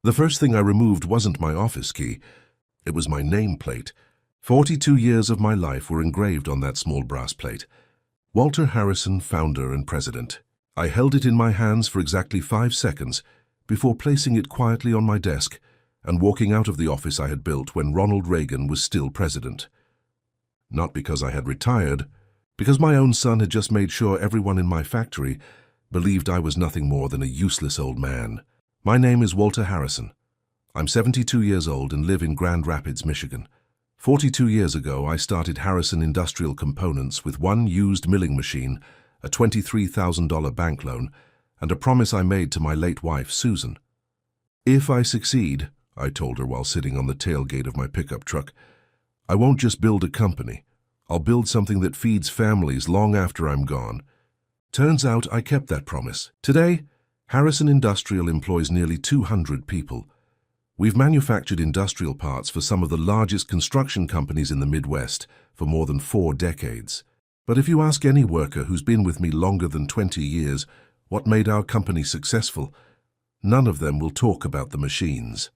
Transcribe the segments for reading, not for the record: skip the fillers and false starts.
The first thing I removed wasn't my office key. It was my nameplate. 42 years of my life were engraved on that small brass plate. Walter Harrison, founder and president. I held it in my hands for exactly 5 seconds before placing it quietly on my desk and walking out of the office I had built when Ronald Reagan was still president. Not because I had retired, because my own son had just made sure everyone in my factory believed I was nothing more than a useless old man. My name is Walter Harrison. I'm 72 years old and live in Grand Rapids, Michigan. 42 years ago, I started Harrison Industrial Components with one used milling machine, a $23,000 bank loan, and a promise I made to my late wife, Susan. If I succeed, I told her while sitting on the tailgate of my pickup truck, I won't just build a company. I'll build something that feeds families long after I'm gone. Turns out I kept that promise. Today, Harrison Industrial employs nearly 200 people. We've manufactured industrial parts for some of the largest construction companies in the Midwest for more than 4 decades. But if you ask any worker who's been with me longer than 20 years what made our company successful, none of them will talk about the machines.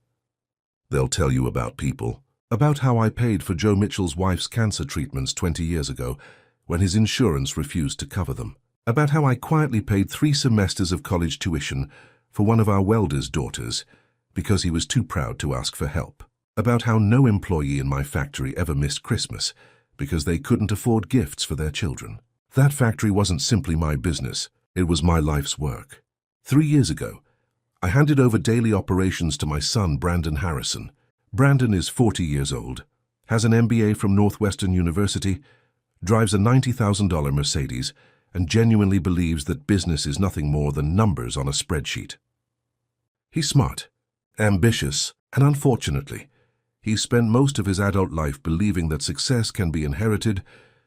They'll tell you about people, about how I paid for Joe Mitchell's wife's cancer treatments 20 years ago when his insurance refused to cover them, about how I quietly paid 3 semesters of college tuition for one of our welders' daughters because he was too proud to ask for help, about how no employee in my factory ever missed Christmas because they couldn't afford gifts for their children. That factory wasn't simply my business, it was my life's work. 3 years ago, I handed over daily operations to my son, Brandon Harrison. Brandon is 40 years old, has an MBA from Northwestern University, drives a $90,000 Mercedes, and genuinely believes that business is nothing more than numbers on a spreadsheet. He's smart, ambitious, and unfortunately, he's spent most of his adult life believing that success can be inherited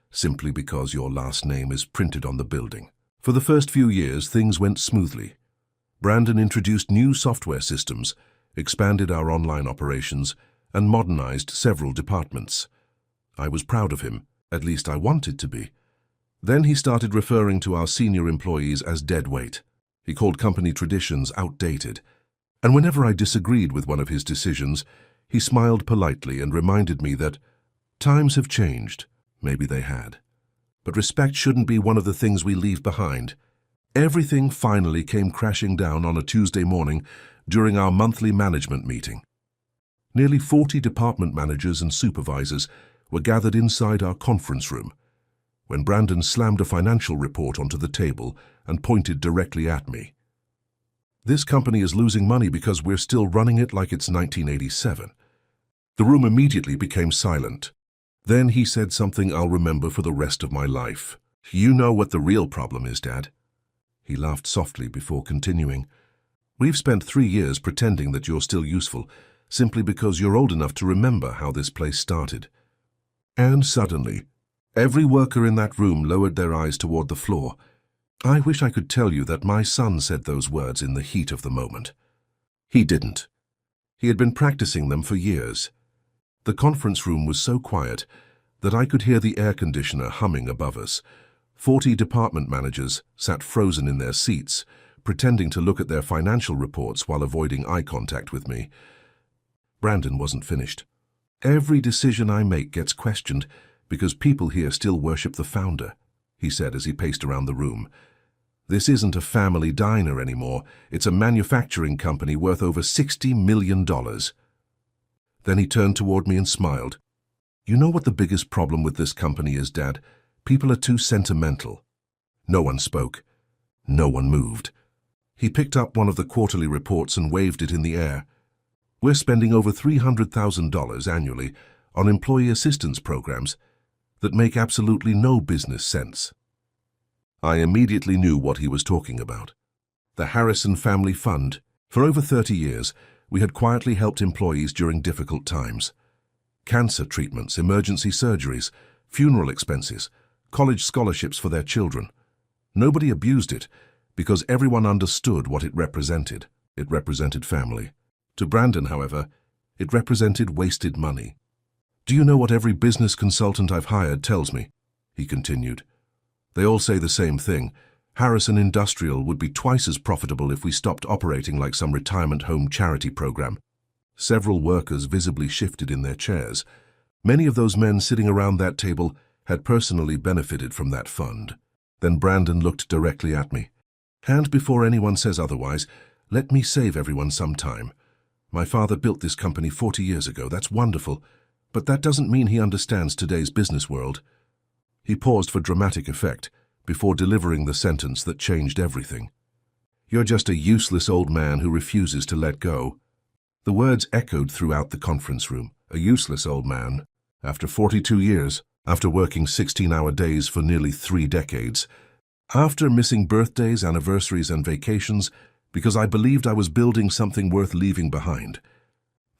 simply because your last name is printed on the building. For the first few years, things went smoothly. Brandon introduced new software systems, expanded our online operations, and modernized several departments. I was proud of him, at least I wanted to be. Then he started referring to our senior employees as dead weight. He called company traditions outdated, and whenever I disagreed with one of his decisions, he smiled politely and reminded me that times have changed. Maybe they had. But respect shouldn't be one of the things we leave behind. Everything finally came crashing down on a Tuesday morning during our monthly management meeting. Nearly 40 department managers and supervisors were gathered inside our conference room when Brandon slammed a financial report onto the table and pointed directly at me. This company is losing money because we're still running it like it's 1987. The room immediately became silent. Then he said something I'll remember for the rest of my life. You know what the real problem is, Dad. He laughed softly before continuing. We've spent 3 years pretending that you're still useful, simply because you're old enough to remember how this place started. And suddenly, every worker in that room lowered their eyes toward the floor. I wish I could tell you that my son said those words in the heat of the moment. He didn't. He had been practicing them for years. The conference room was so quiet that I could hear the air conditioner humming above us. 40 department managers sat frozen in their seats, pretending to look at their financial reports while avoiding eye contact with me. Brandon wasn't finished. Every decision I make gets questioned because people here still worship the founder, he said as he paced around the room. This isn't a family diner anymore. It's a manufacturing company worth over $60 million. Then he turned toward me and smiled. You know what the biggest problem with this company is, Dad? People are too sentimental. No one spoke. No one moved. He picked up one of the quarterly reports and waved it in the air. We're spending over $300,000 annually on employee assistance programs that make absolutely no business sense. I immediately knew what he was talking about. The Harrison Family Fund. For over 30 years, we had quietly helped employees during difficult times. Cancer treatments, emergency surgeries, funeral expenses, college scholarships for their children. Nobody abused it because everyone understood what it represented. It represented family. To Brandon, however, it represented wasted money. Do you know what every business consultant I've hired tells me? He continued. They all say the same thing. Harrison Industrial would be twice as profitable if we stopped operating like some retirement home charity program. Several workers visibly shifted in their chairs. Many of those men sitting around that table had personally benefited from that fund. Then Brandon looked directly at me. "And before anyone says otherwise, let me save everyone some time. My father built this company 40 years ago. That's wonderful, but that doesn't mean he understands today's business world." He paused for dramatic effect before delivering the sentence that changed everything. "You're just a useless old man who refuses to let go." The words echoed throughout the conference room. A useless old man. After 42 years, after working 16-hour days for nearly 3 decades, after missing birthdays, anniversaries, and vacations because I believed I was building something worth leaving behind.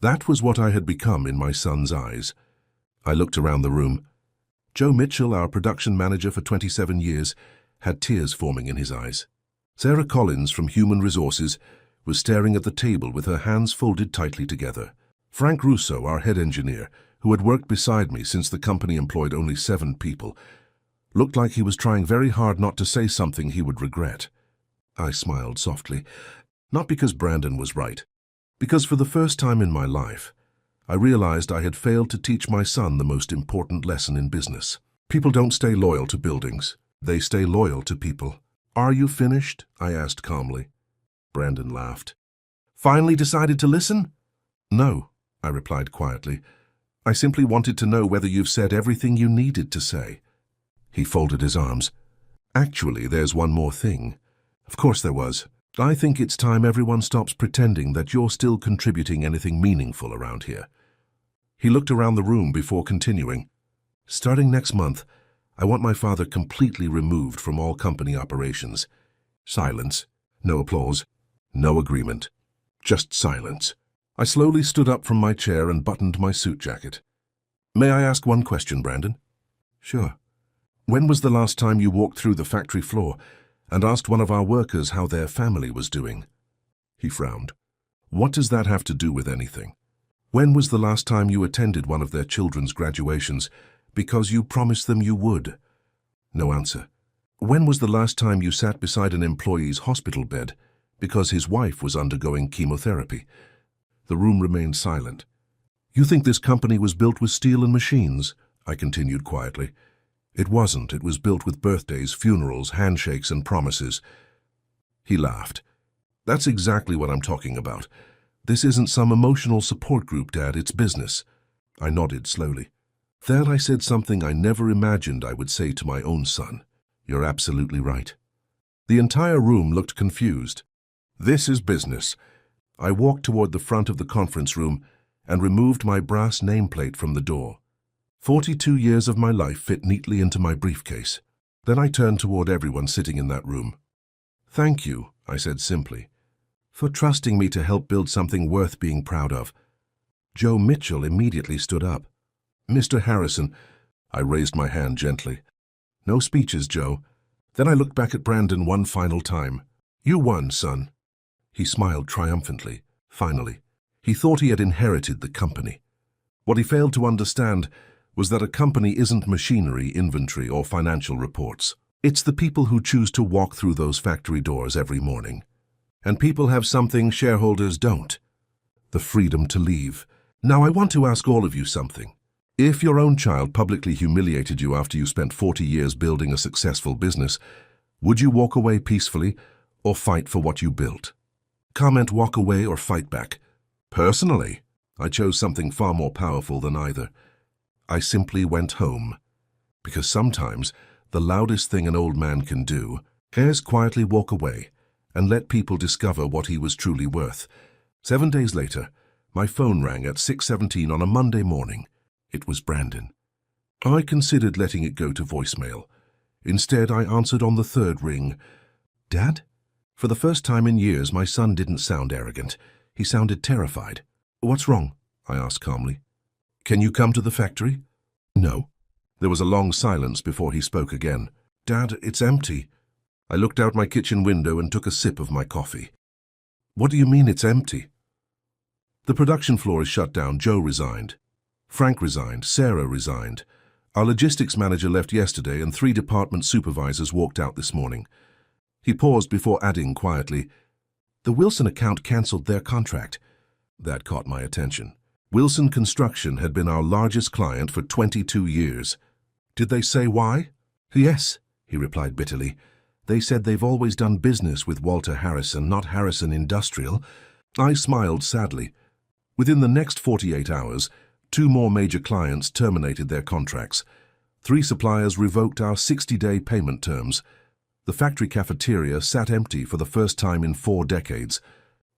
That was what I had become in my son's eyes. I looked around the room. Joe Mitchell, our production manager for 27 years, had tears forming in his eyes. Sarah Collins from Human Resources was staring at the table with her hands folded tightly together. Frank Russo, our head engineer, who had worked beside me since the company employed only 7 people, looked like he was trying very hard not to say something he would regret. I smiled softly, not because Brandon was right, because for the first time in my life, I realized I had failed to teach my son the most important lesson in business. People don't stay loyal to buildings. They stay loyal to people. "Are you finished?" I asked calmly. Brandon laughed. "Finally decided to listen?" "No," I replied quietly. "I simply wanted to know whether you've said everything you needed to say." He folded his arms. "Actually, there's one more thing." "Of course there was. I think it's time everyone stops pretending that you're still contributing anything meaningful around here." He looked around the room before continuing. "Starting next month, I want my father completely removed from all company operations." Silence. No applause. No agreement. Just silence. I slowly stood up from my chair and buttoned my suit jacket. "May I ask one question, Brandon?" "Sure." "When was the last time you walked through the factory floor and asked one of our workers how their family was doing?" He frowned. "What does that have to do with anything? When was the last time you attended one of their children's graduations because you promised them you would?" No answer. "When was the last time you sat beside an employee's hospital bed because his wife was undergoing chemotherapy?" The room remained silent. "You think this company was built with steel and machines?" I continued quietly. "It wasn't. It was built with birthdays, funerals, handshakes, and promises." He laughed. "That's exactly what I'm talking about. This isn't some emotional support group, Dad. It's business." I nodded slowly. "Then I said something I never imagined I would say to my own son. You're absolutely right." The entire room looked confused. "This is business." I walked toward the front of the conference room and removed my brass nameplate from the door. 42 years of my life fit neatly into my briefcase. Then I turned toward everyone sitting in that room. "Thank you," I said simply, "for trusting me to help build something worth being proud of." Joe Mitchell immediately stood up. "Mr. Harrison," I raised my hand gently. "No speeches, Joe." Then I looked back at Brandon one final time. "You won, son." He smiled triumphantly. Finally, he thought he had inherited the company. What he failed to understand was that a company isn't machinery, inventory, or financial reports. It's the people who choose to walk through those factory doors every morning. And people have something shareholders don't: the freedom to leave. Now I want to ask all of you something. If your own child publicly humiliated you after you spent 40 years building a successful business, would you walk away peacefully or fight for what you built? Comment walk away or fight back. Personally, I chose something far more powerful than either. I simply went home. Because sometimes the loudest thing an old man can do is quietly walk away and let people discover what he was truly worth. 7 days later, my phone rang at 6:17 on a Monday morning. It was Brandon. I considered letting it go to voicemail. Instead, I answered on the 3rd ring. "Dad?" For the first time in years, my son didn't sound arrogant. He sounded terrified. "What's wrong?" I asked calmly. "Can you come to the factory?" "No." There was a long silence before he spoke again. "Dad, it's empty." I looked out my kitchen window and took a sip of my coffee. "What do you mean it's empty?" "The production floor is shut down. Joe resigned. Frank resigned. Sarah resigned. Our logistics manager left yesterday and 3 department supervisors walked out this morning. He paused before adding quietly, "The Wilson account cancelled their contract." That caught my attention. Wilson Construction had been our largest client for 22 years. "Did they say why?" "Yes," he replied bitterly. "They said they've always done business with Walter Harrison, not Harrison Industrial." I smiled sadly. Within the next 48 hours, 2 more major clients terminated their contracts. 3 suppliers revoked our 60-day payment terms. The factory cafeteria sat empty for the first time in 4 decades.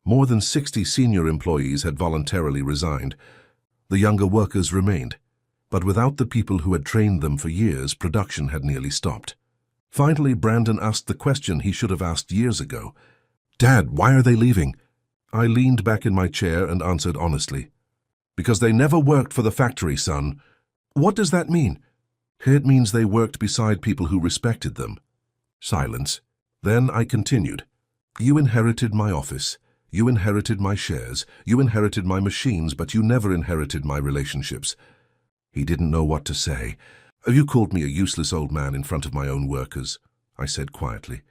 More than 60 senior employees had voluntarily resigned. The younger workers remained, but without the people who had trained them for years, production had nearly stopped. Finally, Brandon asked the question he should have asked years ago. "Dad, why are they leaving?" I leaned back in my chair and answered honestly. "Because they never worked for the factory, son." "What does that mean?" "It means they worked beside people who respected them." Silence. Then I continued. "You inherited my office. You inherited my shares. You inherited my machines, but you never inherited my relationships." He didn't know what to say. "You called me a useless old man in front of my own workers," I said quietly.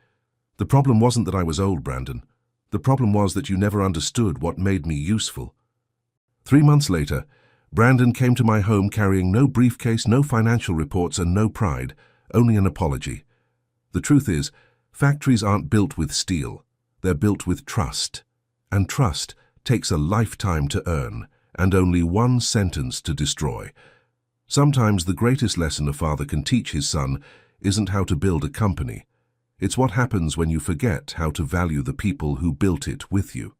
"The problem wasn't that I was old, Brandon. The problem was that you never understood what made me useful." 3 months later, Brandon came to my home carrying no briefcase, no financial reports, and no pride, only an apology. The truth is, factories aren't built with steel. They're built with trust. And trust takes a lifetime to earn, and only 1 sentence to destroy. Sometimes the greatest lesson a father can teach his son isn't how to build a company. It's what happens when you forget how to value the people who built it with you.